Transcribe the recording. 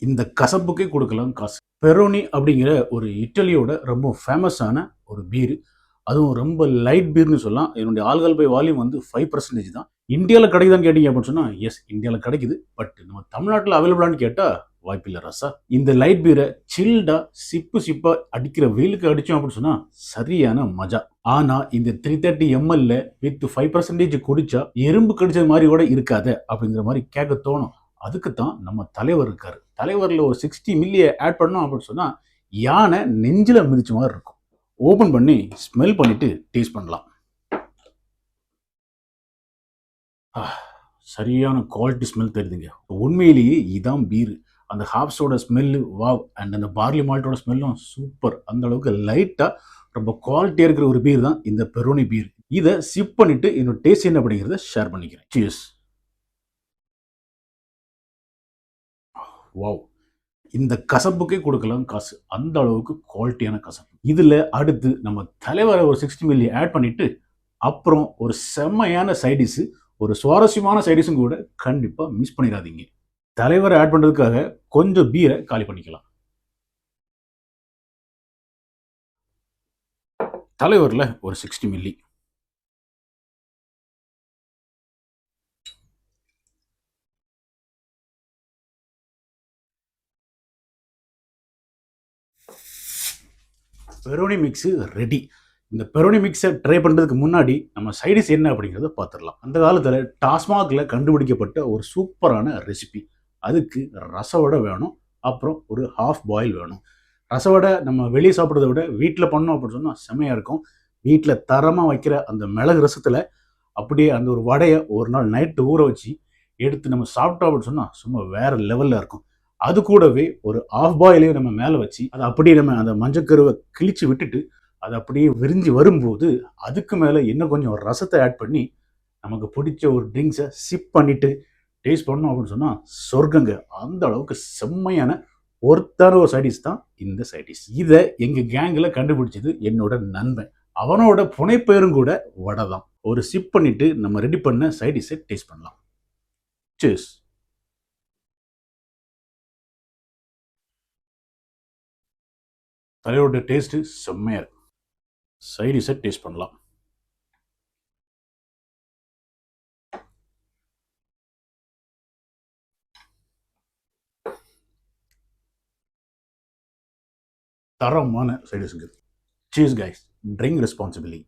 இந்த கசப்புக்கே கொடுக்கலாம் காசு. பெரோனி அப்படிங்கிற ஒரு இட்டலியோட ரொம்ப ஃபேமஸான ஒரு பீர். அதுவும் ரொம்ப லைட் பீர்ன்னு சொல்லலாம். என்னுடைய ஆல்கஹால் பை வால்யூம் வந்து 5% தான். இந்தியால கிடைக்குதான்னு கேட்டீங்க அப்படின்னு சொன்னா, எஸ் இந்தியால கிடைக்குது. பட் நம்ம தமிழ்நாட்டுல அவைலபிளான்னு கேட்டா வாய்ப்பில்ல ராசா. இந்த லைட் பீர சில்டா சிப்பா அடிக்கிற வெயிலுக்கு அடிச்சோம் அப்படின்னு சொன்னா சரியான மஜா. ஆனா இந்த 330 ml வித் 5% குடிச்சா எறும்பு கடிச்சது மாதிரி கூட இருக்காது அப்படிங்கிற மாதிரி கேட்க தோணும். அதுக்கு தான் நம்ம தலைவர் இருக்காரு. தலைவர்ல ஒரு 60 மில்லிய ஆட் பண்ணோம் அப்படின்னு சொன்னா யானை நெஞ்சில மிதிச்ச மாதிரி இருக்கும். ஓபன் பண்ணி ஸ்மெல் பண்ணிட்டு டேஸ்ட் பண்ணலாம். சரியான குவாலிட்டி ஸ்மெல் தெரியுதுங்க. உண்மையிலேயே இதான் பீர். அந்த ஹாப்ஸோட ஸ்மெல்லு வாவ்! அண்ட் அந்த பார்லி மால்ட்டோட ஸ்மெல்லும் சூப்பர். அந்த அளவுக்கு லைட்டா ரொம்ப குவாலிட்டியா இருக்கிற ஒரு பீர் தான் இந்த பெரோனி பீர். இத சிப் பண்ணிட்டு என்னோட டேஸ்ட் என்ன அப்படிங்கிறத ஷேர் பண்ணிக்கிறேன். சியர்ஸ். வாவ்! இந்த கசப்புக்கே கொடுக்கலாம் காசு. அந்த அளவுக்கு குவாலிட்டியான கசப்பு. இதுல அடுத்து நம்ம தலைவர ஒரு 60 மில்லி ஆட் பண்ணிட்டு, அப்புறம் ஒரு செம்மையான சைட் டிஷ், ஒரு சுவாரஸ்யமான சைட் டிஷ்ஷும் கூட கண்டிப்பா மிஸ் பண்ணிறாதீங்க. தலைவர ஆட் பண்றதுக்காக கொஞ்சம் பீர காலி பண்ணிக்கலாம். தலைவர்ல ஒரு 60 மில்லி. பெரோனி mix ready. இந்த பெரோனி மிக்ஸை ட்ரை பண்ணுறதுக்கு முன்னாடி நம்ம சைடிஸ் என்ன அப்படிங்கிறத பார்த்துடலாம். அந்த காலத்தில் டாஸ்மாகில் கண்டுபிடிக்கப்பட்ட ஒரு சூப்பரான ரெசிபி. அதுக்கு ரசவடை வேணும், அப்புறம் ஒரு ஹாஃப் பாயில் வேணும். ரசவடை நம்ம வெளியே சாப்பிட்றத விட வீட்டில் பண்ணோம் அப்படின்னு சொன்னால் செம்மையாக இருக்கும். வீட்டில் தரமாக வைக்கிற அந்த மிளகு ரசத்தில் அப்படியே அந்த ஒரு வடையை ஒரு நாள் நைட்டு ஊற வச்சு எடுத்து நம்ம சாப்பிட்டோம் அப்படின்னு சொன்னால் சும்மா வேற லெவலில் இருக்கும். அது கூடவே ஒரு ஆஃப் பாயிலையும் நம்ம மேலே வச்சு அதை அப்படியே நம்ம அந்த மஞ்சக்கருவை கிழிச்சு விட்டுட்டு அது அப்படியே விரிஞ்சு வரும்போது அதுக்கு மேலே இன்னும் கொஞ்சம் ரசத்தை ஆட் பண்ணி நமக்கு பிடிச்ச ஒரு ட்ரிங்க்ஸை சிப் பண்ணிட்டு டேஸ்ட் பண்ணோம் அப்படின்னு சொன்னால் சொர்க்கங்க. அந்த அளவுக்கு செம்மையான ஒருத்தர ஒரு சைடிஸ் தான் இந்த சைடிஸ். இதை எங்கள் கேங்கில் கண்டுபிடிச்சது என்னோட நண்பன். அவனோட புனைப்பெயரும் கூட வடை தான். ஒரு சிப் பண்ணிட்டு நம்ம ரெடி பண்ண சைடிஸை டேஸ்ட் பண்ணலாம். சீஸ். தலையோட டேஸ்ட்டு செம்மையாக இருக்கும். சைடிஸை டேஸ்ட் பண்ணலாம். தரமான சைடிஸுங்க. சீஸ் கைஸ். Drink responsibly.